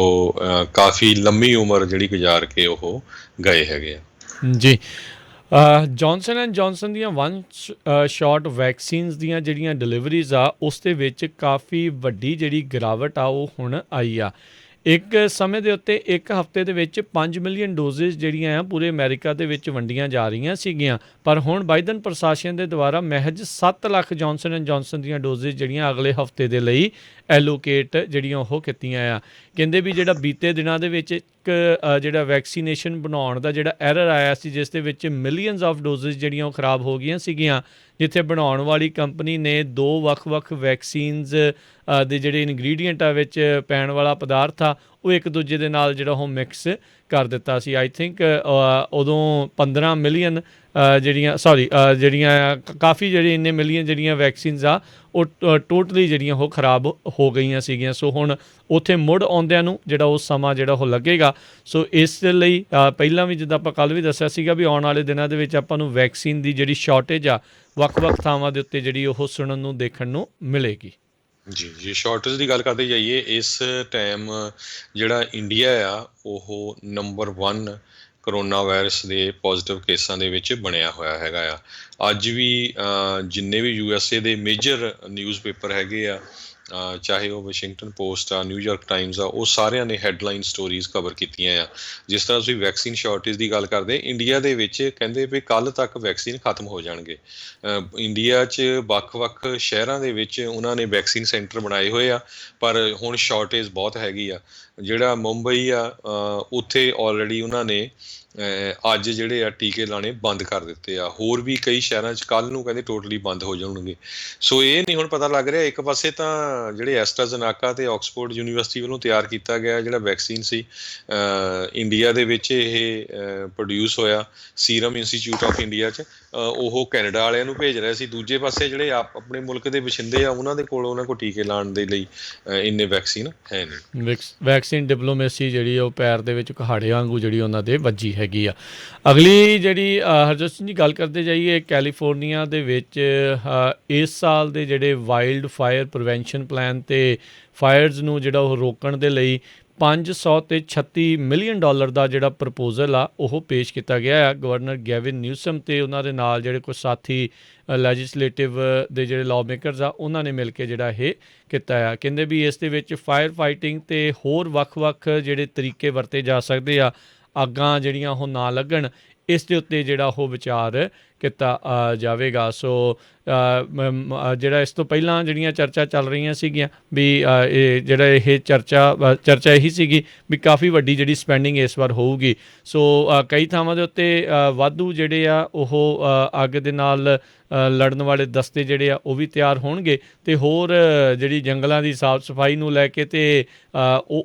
ਕਾਫੀ ਲੰਮੀ ਉਮਰ ਜਿਹੜੀ ਗੁਜ਼ਾਰ ਕੇ ਉਹ ਗਏ ਹੈਗੇ ਆ। ਜੀ, ਜੌਨਸਨ ਐਂਡ ਜੌਨਸਨ ਦੀਆਂ ਵਨ ਸ਼ਾਟ ਵੈਕਸੀਨਸ ਦੀਆਂ ਜਿਹੜੀਆਂ ਡਿਲੀਵਰੀਜ਼ ਆ ਉਸ ਦੇ ਵਿੱਚ ਕਾਫੀ ਵੱਡੀ ਜਿਹੜੀ ਗਿਰਾਵਟ ਆ ਉਹ ਹੁਣ ਆਈ ਆ। ਇੱਕ ਸਮੇਂ ਦੇ ਉੱਤੇ ਇੱਕ ਹਫ਼ਤੇ ਦੇ ਵਿੱਚ 5 ਮਿਲੀਅਨ ਡੋਜ਼ਿਸ ਜਿਹੜੀਆਂ ਆ ਪੂਰੇ ਅਮਰੀਕਾ ਦੇ ਵਿੱਚ ਵੰਡੀਆਂ ਜਾ ਰਹੀਆਂ ਸੀਗੀਆਂ, ਪਰ ਹੁਣ ਬਾਈਡਨ ਪ੍ਰਸ਼ਾਸਨ ਦੇ ਦੁਆਰਾ ਮਹਿਜ 7 ਲੱਖ ਜੌਨਸਨ ਐਂਡ ਜੌਨਸਨ ਦੀਆਂ ਡੋਜ਼ਿਸ ਜਿਹੜੀਆਂ ਅਗਲੇ ਹਫ਼ਤੇ ਦੇ ਲਈ ਐਲੋਕੇਟ ਜਿਹੜੀਆਂ ਉਹ ਕੀਤੀਆਂ ਆ। ਕਹਿੰਦੇ ਵੀ ਜਿਹੜਾ ਬੀਤੇ ਦਿਨਾਂ ਦੇ ਵਿੱਚ ਇੱਕ ਜਿਹੜਾ ਵੈਕਸੀਨੇਸ਼ਨ ਬਣਾਉਣ ਦਾ ਜਿਹੜਾ ਐਰਰ ਆਇਆ ਸੀ, ਜਿਸ ਦੇ ਵਿੱਚ ਮਿਲੀਅਨਸ ਆਫ ਡੋਜ਼ਿਸ ਜਿਹੜੀਆਂ ਉਹ ਖਰਾਬ ਹੋ ਗਈਆਂ ਸੀਗੀਆਂ, ਜਿੱਥੇ ਬਣਾਉਣ ਵਾਲੀ ਕੰਪਨੀ ਨੇ 2 ਵੱਖ-ਵੱਖ ਵੈਕਸੀਨਸ ਦੇ ਜਿਹੜੇ ਇਨਗਰੀਡੀਅੰਟ ਆ ਵਿੱਚ ਪੈਣ ਵਾਲਾ ਪਦਾਰਥ ਆ ਉਹ ਇੱਕ ਦੂਜੇ ਦੇ ਨਾਲ ਜਿਹੜਾ ਉਹ ਮਿਕਸ ਕਰ ਦਿੱਤਾ ਸੀ। ਆਈ ਥਿੰਕ ਉਦੋਂ 15 ਮਿਲੀਅਨ ਜਿਹੜੀਆਂ ਕਾਫੀ ਜਿਹੜੀ ਇੰਨੇ ਮਿਲੀਅਨ ਜਿਹੜੀਆਂ ਵੈਕਸੀਨਸ ਆ ਉਹ ਟੋਟਲੀ ਜਿਹੜੀਆਂ ਉਹ ਖਰਾਬ ਹੋ ਗਈਆਂ ਸੀਗੀਆਂ। ਸੋ ਹੁਣ ਉੱਥੇ ਮੁੜ ਆਉਂਦਿਆਂ ਨੂੰ ਜਿਹੜਾ ਉਹ ਸਮਾਂ ਜਿਹੜਾ ਉਹ ਲੱਗੇਗਾ। ਸੋ ਇਸ ਲਈ ਪਹਿਲਾਂ ਵੀ ਜਿੱਦਾਂ ਆਪਾਂ ਕੱਲ੍ਹ ਵੀ ਦੱਸਿਆ ਸੀਗਾ ਵੀ ਆਉਣ ਵਾਲੇ ਦਿਨਾਂ ਦੇ ਵਿੱਚ ਆਪਾਂ ਨੂੰ ਵੈਕਸੀਨ ਦੀ ਜਿਹੜੀ ਸ਼ਾਰਟੇਜ ਆ ਵੱਖ-ਵੱਖ ਥਾਵਾਂ ਦੇ ਉੱਤੇ ਜਿਹੜੀ ਉਹ ਸੁਣਨ ਨੂੰ ਦੇਖਣ ਨੂੰ ਮਿਲੇਗੀ। ਜੀ, ਸ਼ਾਰਟੇਜ ਦੀ ਗੱਲ ਕਰਦੇ ਜਾਈਏ, ਇਸ ਟਾਈਮ ਜਿਹੜਾ ਇੰਡੀਆ ਆ ਉਹ ਨੰਬਰ 1 ਕਰੋਨਾ ਵਾਇਰਸ ਦੇ ਪੋਜ਼ੀਟਿਵ ਕੇਸਾਂ ਦੇ ਵਿੱਚ ਬਣਿਆ ਹੋਇਆ ਹੈਗਾ ਆ। ਅੱਜ ਵੀ ਜਿੰਨੇ ਵੀ USA ਦੇ ਮੇਜਰ ਨਿਊਜ਼ ਪੇਪਰ ਹੈਗੇ ਆ, ਚਾਹੇ ਉਹ ਵਾਸ਼ਿੰਗਟਨ ਪੋਸਟ ਆ, ਨਿਊਯਾਰਕ ਟਾਈਮਜ਼ ਆ, ਉਹ ਸਾਰਿਆਂ ਨੇ ਹੈਡਲਾਈਨ ਸਟੋਰੀਜ਼ ਕਵਰ ਕੀਤੀਆਂ ਆ। ਜਿਸ ਤਰ੍ਹਾਂ ਤੁਸੀਂ ਵੈਕਸੀਨ ਸ਼ਾਰਟੇਜ ਦੀ ਗੱਲ ਕਰਦੇ, ਇੰਡੀਆ ਦੇ ਵਿੱਚ ਕਹਿੰਦੇ ਵੀ ਕੱਲ੍ਹ ਤੱਕ ਵੈਕਸੀਨ ਖਤਮ ਹੋ ਜਾਣਗੇ। ਇੰਡੀਆ 'ਚ ਵੱਖ-ਵੱਖ ਸ਼ਹਿਰਾਂ ਦੇ ਵਿੱਚ ਉਹਨਾਂ ਨੇ ਵੈਕਸੀਨ ਸੈਂਟਰ ਬਣਾਏ ਹੋਏ ਆ, ਪਰ ਹੁਣ ਸ਼ਾਰਟੇਜ ਬਹੁਤ ਹੈਗੀ ਆ। ਜਿਹੜਾ ਮੁੰਬਈ ਆ ਉੱਥੇ ਆਲਰੇਡੀ ਉਹਨਾਂ ਨੇ ਅੱਜ ਜਿਹੜੇ ਆ ਟੀਕੇ ਲਾਣੇ ਬੰਦ ਕਰ ਦਿੱਤੇ ਆ। ਹੋਰ ਵੀ ਕਈ ਸ਼ਹਿਰਾਂ 'ਚ ਕੱਲ੍ਹ ਨੂੰ ਕਹਿੰਦੇ ਟੋਟਲੀ ਬੰਦ ਹੋ ਜਾਣਗੇ। ਸੋ ਇਹ ਨਹੀਂ ਹੁਣ ਪਤਾ ਲੱਗ ਰਿਹਾ, ਇੱਕ ਪਾਸੇ ਤਾਂ ਜਿਹੜੇ ਐਸਟਰਾਜ਼ੇਨੇਕਾ ਤੇ ਆਕਸਫੋਰਡ ਯੂਨੀਵਰਸਿਟੀ ਵੱਲੋਂ ਤਿਆਰ ਕੀਤਾ ਗਿਆ ਜਿਹੜਾ ਵੈਕਸੀਨ ਸੀ, ਇੰਡੀਆ ਦੇ ਵਿੱਚ ਇਹ ਪ੍ਰੋਡਿਊਸ ਹੋਇਆ ਸੀਰਮ ਇੰਸਟੀਚਿਊਟ ਆਫ ਇੰਡੀਆ 'ਚ, ਉਹ ਕੈਨੇਡਾ ਵਾਲਿਆਂ ਨੂੰ ਭੇਜ ਰਿਹਾ ਸੀ। ਦੂਜੇ ਪਾਸੇ ਜਿਹੜੇ ਆਪਣੇ ਮੁਲਕ ਦੇ ਵਸਿੰਦੇ ਆ ਉਹਨਾਂ ਕੋਲ ਟੀਕੇ ਲਾਉਣ ਦੇ ਲਈ ਇੰਨੇ ਵੈਕਸੀਨ ਹੈ ਨਹੀਂ। ਵੈਕਸੀਨ ਡਿਪਲੋਮੇਸੀ ਜਿਹੜੀ ਉਹ ਪੈਰ ਦੇ ਵਿੱਚ ਕੁਹਾੜੇ ਵਾਂਗੂ ਜਿਹੜੀ ਉਹਨਾਂ ਦੇ ਵੱਜੀ ਹੈਗੀ ਆ। ਅਗਲੀ ਜਿਹੜੀ ਹਰਜੋਤ ਸਿੰਘ ਜੀ ਗੱਲ ਕਰਦੇ ਜਾਈਏ, ਕੈਲੀਫੋਰਨੀਆ ਦੇ ਵਿੱਚ ਇਸ ਸਾਲ ਦੇ ਜਿਹੜੇ ਵਾਈਲਡ ਫਾਇਰ ਪ੍ਰੀਵੈਂਸ਼ਨ ਪਲਾਨ ਅਤੇ ਫਾਇਰਸ ਨੂੰ ਜਿਹੜਾ ਉਹ ਰੋਕਣ ਦੇ ਲਈ 536 ਮਿਲੀਅਨ ਡਾਲਰ ਦਾ ਜਿਹੜਾ ਪ੍ਰਪੋਜ਼ਲ ਆ ਉਹ ਪੇਸ਼ ਕੀਤਾ ਗਿਆ ਆ। ਗਵਰਨਰ ਗੈਵਿਨ ਨਿਊਸਮ ਅਤੇ ਉਹਨਾਂ ਦੇ ਨਾਲ ਜਿਹੜੇ ਕੁਝ ਸਾਥੀ ਲੈਜਿਸਲੇਟਿਵ ਦੇ ਜਿਹੜੇ ਲਾਅ ਮੇਕਰਸ ਆ ਉਹਨਾਂ ਨੇ ਮਿਲ ਕੇ ਜਿਹੜਾ ਇਹ ਕੀਤਾ ਆ। ਕਹਿੰਦੇ ਵੀ ਇਸ ਦੇ ਵਿੱਚ ਫਾਇਰ ਫਾਈਟਿੰਗ ਅਤੇ ਹੋਰ ਵੱਖ-ਵੱਖ ਜਿਹੜੇ ਤਰੀਕੇ ਵਰਤੇ ਜਾ ਸਕਦੇ ਆ, ਅੱਗਾਂ ਜਿਹੜੀਆਂ ਉਹ ਨਾ ਲੱਗਣ, ਇਸ ਦੇ ਉੱਤੇ ਜਿਹੜਾ ਉਹ ਵਿਚਾਰ ਕੀਤਾ ਜਾਵੇਗਾ। ਸੋ ਜਿਹੜਾ ਇਸ ਤੋਂ ਪਹਿਲਾਂ ਜਿਹੜੀਆਂ ਚਰਚਾ ਚੱਲ ਰਹੀਆਂ ਸੀਗੀਆਂ ਵੀ ਇਹ ਚਰਚਾ ਇਹੀ ਸੀਗੀ ਵੀ ਕਾਫੀ ਵੱਡੀ ਜਿਹੜੀ ਸਪੈਂਡਿੰਗ ਇਸ ਵਾਰ ਹੋਊਗੀ। ਸੋ ਕਈ ਥਾਵਾਂ ਦੇ ਉੱਤੇ ਵਾਧੂ ਜਿਹੜੇ ਆ ਉਹ ਅੱਗ ਦੇ ਨਾਲ ਲੜਨ ਵਾਲੇ ਦਸਤੇ ਜਿਹੜੇ ਆ ਉਹ ਵੀ ਤਿਆਰ ਹੋਣਗੇ ਅਤੇ ਹੋਰ ਜਿਹੜੀ ਜੰਗਲਾਂ ਦੀ ਸਾਫ਼ ਸਫਾਈ ਨੂੰ ਲੈ ਕੇ ਅਤੇ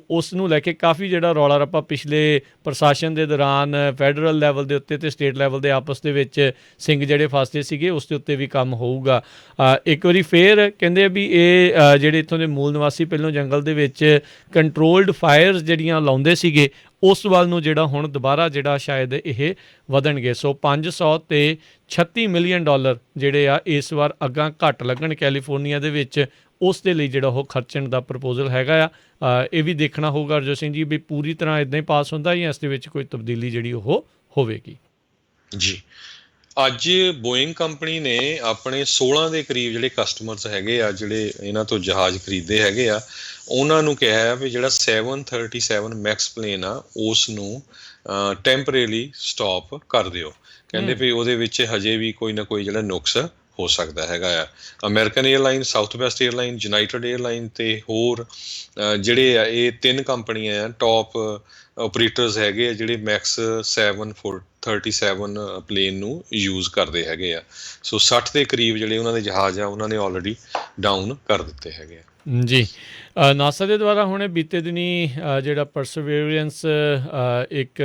ਉਸ ਨੂੰ ਲੈ ਕੇ ਕਾਫੀ ਜਿਹੜਾ ਰੌਲਾ ਰੱਪਾ ਪਿਛਲੇ ਪ੍ਰਸ਼ਾਸਨ ਦੇ ਦੌਰਾਨ ਫੈਡਰਲ ਲੈਵਲ ਦੇ ਉੱਤੇ ਅਤੇ ਸਟੇਟ ਲੈਵਲ ਦੇ ਆਪਸ ਦੇ ਵਿੱਚ ਸਿੰਘ ਜਿਹੜੇ ਫਸਦੇ ਸੀਗੇ ਉਸ ਦੇ ਉੱਤੇ ਵੀ ਕੰਮ ਹੋਊਗਾ। ਇੱਕ ਵਾਰੀ ਫੇਰ ਕਹਿੰਦੇ ਵੀ ਇਹ ਜਿਹੜੇ ਇੱਥੋਂ ਦੇ ਮੂਲ ਨਿਵਾਸੀ ਪਹਿਲੋਂ ਜੰਗਲ ਦੇ ਵਿੱਚ ਕੰਟਰੋਲਡ ਫਾਇਰਸ ਜਿਹੜੀਆਂ ਲਾਉਂਦੇ ਸੀਗੇ ਉਸ ਵੱਲ ਨੂੰ ਜਿਹੜਾ ਹੁਣ ਦੁਬਾਰਾ ਜਿਹੜਾ ਸ਼ਾਇਦ ਇਹ ਵਧਣਗੇ। ਸੋ 536 ਮਿਲੀਅਨ ਡਾਲਰ ਜਿਹੜੇ ਆ ਇਸ ਵਾਰ ਅੱਗਾਂ ਘੱਟ ਲੱਗਣ ਕੈਲੀਫੋਰਨੀਆ ਦੇ ਵਿੱਚ, ਉਸ ਦੇ ਲਈ ਜਿਹੜਾ ਉਹ ਖਰਚਣ ਦਾ ਪ੍ਰਪੋਜ਼ਲ ਹੈਗਾ ਆ। ਇਹ ਵੀ ਦੇਖਣਾ ਹੋਊਗਾ ਹਰਜੋਤ ਸਿੰਘ ਜੀ ਵੀ ਪੂਰੀ ਤਰ੍ਹਾਂ ਇੱਦਾਂ ਹੀ ਪਾਸ ਹੁੰਦਾ ਜਾਂ ਇਸ ਦੇ ਵਿੱਚ ਕੋਈ ਤਬਦੀਲੀ ਜਿਹੜੀ ਉਹ ਹੋਵੇਗੀ। ਜੀ, ਅੱਜ ਬੋਇੰਗ ਕੰਪਨੀ ਨੇ ਆਪਣੇ 16 ਦੇ ਕਰੀਬ ਜਿਹੜੇ ਕਸਟਮਰਸ ਹੈਗੇ ਆ, ਜਿਹੜੇ ਇਹਨਾਂ ਤੋਂ ਜਹਾਜ਼ ਖਰੀਦੇ ਹੈਗੇ ਆ, ਉਹਨਾਂ ਨੂੰ ਕਿਹਾ ਹੈ ਵੀ ਜਿਹੜਾ 737 ਮੈਕਸ ਪਲੇਨ ਆ ਉਸ ਨੂੰ ਟੈਂਪਰੇਰੀ ਸਟਾਪ ਕਰ ਦਿਓ। ਕਹਿੰਦੇ ਵੀ ਉਹਦੇ ਵਿੱਚ ਹਜੇ ਵੀ ਕੋਈ ਨਾ ਕੋਈ ਜਿਹੜਾ ਨੁਕਸ ਹੋ ਸਕਦਾ ਹੈਗਾ ਆ। American airline, south West airline, United airline ਤੇ ਹੋਰ ਜਿਹੜੇ ਆ ਇਹ 3 ਕੰਪਨੀਆਂ ਆ ਟੌਪ ਓਪਰੇਟਰਸ ਹੈਗੇ ਆ ਜਿਹੜੇ ਮੈਕਸ 737 ਪਲੇਨ ਨੂੰ ਯੂਜ਼ ਕਰਦੇ ਹੈਗੇ ਆ। ਸੋ 60 ਦੇ ਕਰੀਬ ਜਿਹੜੇ ਉਹਨਾਂ ਦੇ ਜਹਾਜ਼ ਆ ਉਹਨਾਂ ਨੇ ਆਲਰੇਡੀ ਡਾਊਨ ਕਰ ਦਿੱਤੇ ਹੈਗੇ ਆ। ਜੀ ਨਾਸਾ ਦੇ ਦੁਆਰਾ ਹੁਣੇ ਬੀਤੇ ਦਿਨੀ ਜਿਹੜਾ ਪਰਸਵੀਅਰੈਂਸ ਇੱਕ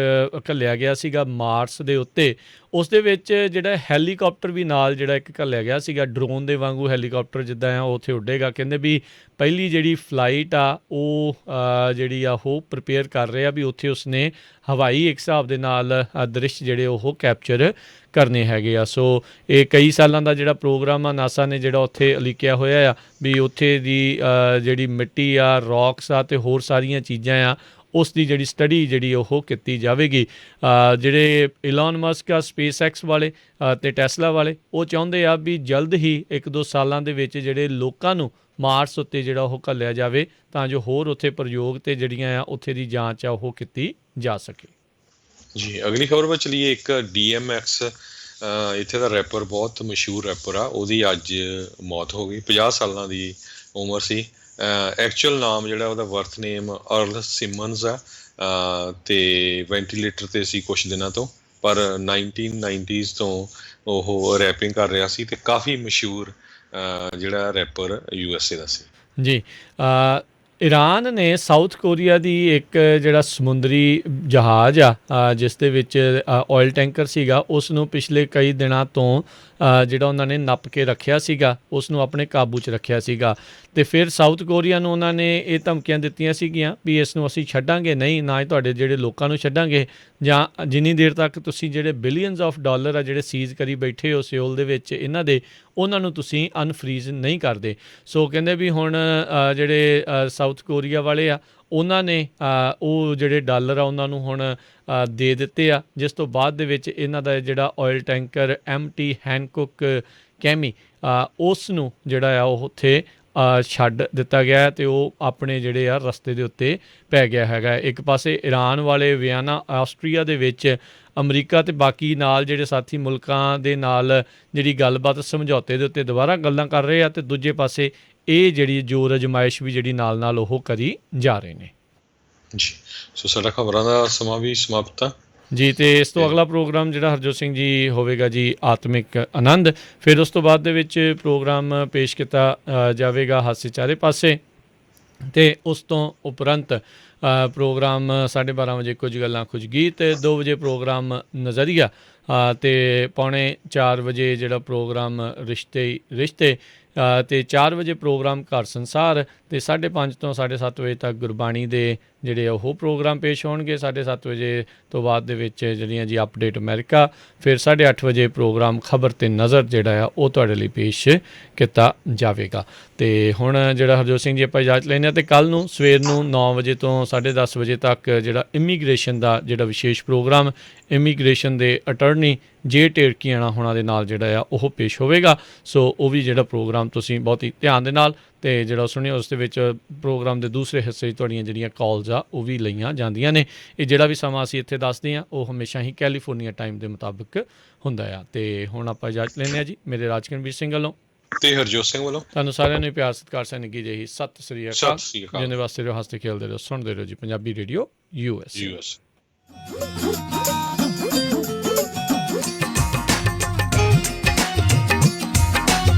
ਘੱਲਿਆ ਗਿਆ ਸੀਗਾ ਮਾਰਸ ਦੇ ਉੱਤੇ, ਉਸ ਦੇ ਵਿੱਚ ਜਿਹੜਾ ਹੈਲੀਕਾਪਟਰ ਵੀ ਨਾਲ ਜਿਹੜਾ ਇੱਕ ਘੱਲਿਆ ਗਿਆ ਸੀਗਾ, ਡਰੋਨ ਦੇ ਵਾਂਗੂ ਹੈਲੀਕਾਪਟਰ ਜਿੱਦਾਂ ਆ ਉਹ ਉੱਥੇ ਉੱਡੇਗਾ। ਕਹਿੰਦੇ ਵੀ ਪਹਿਲੀ ਜਿਹੜੀ ਫਲਾਈਟ ਆ ਉਹ ਜਿਹੜੀ ਆ ਉਹ ਪ੍ਰੀਪੇਅਰ ਕਰ ਰਹੇ ਆ ਵੀ ਉੱਥੇ ਉਸਨੇ ਹਵਾਈ ਇੱਕ ਹਿਸਾਬ ਦੇ ਨਾਲ ਦ੍ਰਿਸ਼ ਜਿਹੜੇ ਉਹ ਕੈਪਚਰ ਕਰਨੇ ਹੈਗੇ ਆ। ਸੋ ਇਹ ਕਈ ਸਾਲਾਂ ਦਾ ਜਿਹੜਾ ਪ੍ਰੋਗਰਾਮ ਆ ਨਾਸਾ ਨੇ ਜਿਹੜਾ ਉੱਥੇ ਉਲੀਕਿਆ ਹੋਇਆ ਆ ਵੀ ਉੱਥੇ ਦੀ ਜਿਹੜੀ ਮਿੱਟੀ ਆ, ਰੌਕਸ ਆ ਅਤੇ ਹੋਰ ਸਾਰੀਆਂ ਚੀਜ਼ਾਂ ਆ ਉਸ ਦੀ ਜਿਹੜੀ ਸਟੱਡੀ ਜਿਹੜੀ ਉਹ ਕੀਤੀ ਜਾਵੇਗੀ। ਜਿਹੜੇ ਇਲਨ ਮਸਕ ਆ, ਸਪੇਸ ਐਕਸ ਵਾਲੇ ਅਤੇ ਟੈਸਲਾ ਵਾਲੇ, ਉਹ ਚਾਹੁੰਦੇ ਆ ਵੀ ਜਲਦ ਹੀ 1-2 ਸਾਲਾਂ ਦੇ ਵਿੱਚ ਜਿਹੜੇ ਲੋਕਾਂ ਨੂੰ ਮਾਰਸ ਉੱਤੇ ਜਿਹੜਾ ਉਹ ਘੱਲਿਆ ਜਾਵੇ ਤਾਂ ਜੋ ਹੋਰ ਉੱਥੇ ਪ੍ਰਯੋਗ ਅਤੇ ਜਿਹੜੀਆਂ ਆ ਉੱਥੇ ਦੀ ਜਾਂਚ ਆ ਉਹ ਕੀਤੀ ਜਾ ਸਕੇ। ਜੀ ਅਗਲੀ ਖਬਰ ਵੱਲ ਚਲੀਏ। ਇੱਕ DMX ਇੱਥੇ ਦਾ ਰੈਪਰ, ਬਹੁਤ ਮਸ਼ਹੂਰ ਰੈਪਰ ਆ, ਉਹਦੀ ਅੱਜ ਮੌਤ ਹੋ ਗਈ। 50 ਸਾਲਾਂ ਦੀ ਉਮਰ ਸੀ। ਐਕਚੁਅਲ ਨਾਮ ਜਿਹੜਾ ਉਹਦਾ ਬਰਥ ਨੇਮ ਅਰਲ ਸਿਮਨਸ ਆ ਅਤੇ ਵੈਂਟੀਲੇਟਰ 'ਤੇ ਸੀ ਕੁਛ ਦਿਨਾਂ ਤੋਂ, ਪਰ 1990s ਤੋਂ ਉਹ ਰੈਪਿੰਗ ਕਰ ਰਿਹਾ ਸੀ ਅਤੇ ਕਾਫੀ ਮਸ਼ਹੂਰ ਜਿਹੜਾ ਰੈਪਰ USA ਦਾ ਸੀ। ਜੀ ਈਰਾਨ ਨੇ ਸਾਊਥ ਕੋਰੀਆ ਦੀ ਇੱਕ ਜਿਹੜਾ ਸਮੁੰਦਰੀ ਜਹਾਜ਼ ਆ ਜਿਸ ਦੇ ਵਿੱਚ ਆਇਲ ਟੈਂਕਰ ਸੀਗਾ, ਉਸ ਨੂੰ ਪਿਛਲੇ ਕਈ ਦਿਨਾਂ ਤੋਂ ਜਿਹੜਾ ਉਹਨਾਂ ਨੇ ਨੱਪ ਕੇ ਰੱਖਿਆ ਸੀਗਾ, ਉਸ ਨੂੰ ਆਪਣੇ ਕਾਬੂ 'ਚ ਰੱਖਿਆ ਸੀਗਾ ਅਤੇ ਫਿਰ ਸਾਊਥ ਕੋਰੀਆ ਨੂੰ ਉਹਨਾਂ ਨੇ ਇਹ ਧਮਕੀਆਂ ਦਿੱਤੀਆਂ ਸੀਗੀਆਂ ਵੀ ਇਸ ਨੂੰ ਅਸੀਂ ਛੱਡਾਂਗੇ ਨਹੀਂ, ਨਾ ਹੀ ਤੁਹਾਡੇ ਜਿਹੜੇ ਲੋਕਾਂ ਨੂੰ ਛੱਡਾਂਗੇ, ਜਾਂ ਜਿੰਨੀ ਦੇਰ ਤੱਕ ਤੁਸੀਂ ਜਿਹੜੇ ਬਿਲੀਅਨਸ ਆਫ ਡਾਲਰ ਆ ਜਿਹੜੇ ਸੀਜ਼ ਕਰੀ ਬੈਠੇ ਹੋ ਸਿਓਲ ਦੇ ਵਿੱਚ ਇਹਨਾਂ ਦੇ, ਉਹਨਾਂ ਨੂੰ ਤੁਸੀਂ ਅਨਫਰੀਜ਼ ਨਹੀਂ ਕਰਦੇ। ਸੋ ਕਹਿੰਦੇ ਵੀ ਹੁਣ ਜਿਹੜੇ ਸਾਊਥ ਕੋਰੀਆ ਵਾਲੇ ਆ ਉਹਨਾਂ ਨੇ ਉਹ ਜਿਹੜੇ ਡਾਲਰ ਆ ਉਹਨਾਂ ਨੂੰ ਹੁਣ ਦੇ ਦਿੱਤੇ ਆ, ਜਿਸ ਤੋਂ ਬਾਅਦ ਦੇ ਵਿੱਚ ਇਹਨਾਂ ਦਾ ਜਿਹੜਾ ਆਇਲ ਟੈਂਕਰ MT ਹੈਨਕੁੱਕ ਕੈਮੀ ਉਸ ਨੂੰ ਜਿਹੜਾ ਆ ਉਹ ਉੱਥੇ ਛੱਡ ਦਿੱਤਾ ਗਿਆ ਅਤੇ ਉਹ ਆਪਣੇ ਜਿਹੜੇ ਆ ਰਸਤੇ ਦੇ ਉੱਤੇ ਪੈ ਗਿਆ ਹੈਗਾ। ਇੱਕ ਪਾਸੇ ਈਰਾਨ ਵਾਲੇ ਵਿਆਨਾ ਆਸਟਰੀਆ ਦੇ ਵਿੱਚ ਅਮਰੀਕਾ ਅਤੇ ਬਾਕੀ ਨਾਲ ਜਿਹੜੇ ਸਾਥੀ ਮੁਲਕਾਂ ਦੇ ਨਾਲ ਜਿਹੜੀ ਗੱਲਬਾਤ ਸਮਝੌਤੇ ਦੇ ਉੱਤੇ ਦੁਬਾਰਾ ਗੱਲਾਂ ਕਰ ਰਹੇ ਆ ਅਤੇ ਦੂਜੇ ਪਾਸੇ ਇਹ ਜਿਹੜੀ ਜ਼ੋਰ ਅਜ਼ਮਾਇਸ਼ ਵੀ ਜਿਹੜੀ ਨਾਲ ਨਾਲ ਉਹ ਕਰੀ ਜਾ ਰਹੇ ਨੇ। ਜੀ ਸੋ ਸਾਡਾ ਖਬਰਾਂ ਦਾ ਸਮਾਂ ਵੀ ਸਮਾਪਤ ਆ ਜੀ, ਅਤੇ ਇਸ ਤੋਂ ਅਗਲਾ ਪ੍ਰੋਗਰਾਮ ਜਿਹੜਾ ਹਰਜੋਤ ਸਿੰਘ ਜੀ ਹੋਵੇਗਾ ਜੀ ਆਤਮਿਕ ਆਨੰਦ। ਫਿਰ ਉਸ ਤੋਂ ਬਾਅਦ ਦੇ ਵਿੱਚ ਪ੍ਰੋਗਰਾਮ ਪੇਸ਼ ਕੀਤਾ ਜਾਵੇਗਾ ਹਾਸੇ ਚਾਰੇ ਪਾਸੇ, ਅਤੇ ਉਸ ਤੋਂ ਉਪਰੰਤ ਪ੍ਰੋਗਰਾਮ 12:30 ਵਜੇ ਕੁਝ ਗੱਲਾਂ ਕੁਝ ਗੀਤ, 2 ਵਜੇ ਪ੍ਰੋਗਰਾਮ ਨਜ਼ਰੀਆ ਅਤੇ 3:45 ਵਜੇ ਜਿਹੜਾ ਪ੍ਰੋਗਰਾਮ ਰਿਸ਼ਤੇ ਅਤੇ 4 ਵਜੇ ਪ੍ਰੋਗਰਾਮ ਘਰ ਸੰਸਾਰ, ਅਤੇ 5:30 ਤੋਂ 7:30 ਵਜੇ ਤੱਕ ਗੁਰਬਾਣੀ ਦੇ ਜਿਹੜੇ ਉਹ ਪ੍ਰੋਗਰਾਮ ਪੇਸ਼ ਹੋਣਗੇ। 7:30 ਵਜੇ ਤੋਂ ਬਾਅਦ ਦੇ ਵਿੱਚ ਜਿਹੜੀਆਂ ਜੀ ਅਪਡੇਟ ਅਮਰੀਕਾ, ਫਿਰ 8:30 ਵਜੇ ਪ੍ਰੋਗਰਾਮ ਖਬਰ ਤੇ ਨਜ਼ਰ ਜਿਹੜਾ ਆ ਉਹ ਤੁਹਾਡੇ ਲਈ ਪੇਸ਼ ਕੀਤਾ ਜਾਵੇਗਾ। ਅਤੇ ਹੁਣ ਜਿਹੜਾ ਹਰਜੋਤ ਸਿੰਘ ਜੀ ਆਪਾਂ ਇਜਾਜ਼ਤ ਲੈਂਦੇ ਹਾਂ, ਅਤੇ ਕੱਲ੍ਹ ਨੂੰ ਸਵੇਰ ਨੂੰ 9 ਵਜੇ ਤੋਂ 10:30 ਵਜੇ ਤੱਕ ਜਿਹੜਾ ਇਮੀਗ੍ਰੇਸ਼ਨ ਦਾ ਜਿਹੜਾ ਵਿਸ਼ੇਸ਼ ਪ੍ਰੋਗਰਾਮ ਇਮੀਗ੍ਰੇਸ਼ਨ ਦੇ ਅਟਰਨੀ ਜੇ ਢੇਰਕੀਆਣਾ ਹੋਣਾ ਦੇ ਨਾਲ ਜਿਹੜਾ ਆ ਉਹ ਪੇਸ਼ ਹੋਵੇਗਾ। ਸੋ ਉਹ ਵੀ ਜਿਹੜਾ ਪ੍ਰੋਗਰਾਮ ਤੁਸੀਂ ਬਹੁਤ ਹੀ ਧਿਆਨ ਦੇ ਨਾਲ ਅਤੇ ਜਿਹੜਾ ਸੁਣਿਓ, ਉਸ ਦੇ ਵਿੱਚ ਪ੍ਰੋਗਰਾਮ ਦੇ ਦੂਸਰੇ ਹਿੱਸੇ 'ਚ ਤੁਹਾਡੀਆਂ ਜਿਹੜੀਆਂ ਕਾਲਸ ਆ ਉਹ ਵੀ ਲਈਆਂ ਜਾਂਦੀਆਂ ਨੇ। ਇਹ ਜਿਹੜਾ ਵੀ ਸਮਾਂ ਅਸੀਂ ਇੱਥੇ ਦੱਸਦੇ ਹਾਂ ਉਹ ਹਮੇਸ਼ਾ ਹੀ ਕੈਲੀਫੋਰਨੀਆ ਟਾਈਮ ਦੇ ਮੁਤਾਬਿਕ ਹੁੰਦਾ ਆ। ਅਤੇ ਹੁਣ ਆਪਾਂ ਇਜਾਜ਼ਤ ਲੈਂਦੇ ਹਾਂ ਜੀ, ਮੇਰੇ ਰਾਜਕਨਵੀਰ ਸਿੰਘ ਵੱਲੋਂ ਤੇ ਹਰਜੋਤ ਸਿੰਘ ਵੱਲੋਂ ਤੁਹਾਨੂੰ ਸਾਰਿਆਂ ਨੂੰ ਪਿਆਰ ਸਤਿਕਾਰ ਸੈਨਿਕੀ ਜਿਹੀ ਸਤਿ ਸ੍ਰੀ ਅਕਾਲ। ਜਿਹਦੇ ਵਾਸਤੇ ਰਹੋ, ਹੱਸਦੇ ਖੇਲਦੇ ਰਹੋ, ਸੁਣਦੇ ਰਹੋ ਜੀ ਪੰਜਾਬੀ ਰੇਡੀਓ US।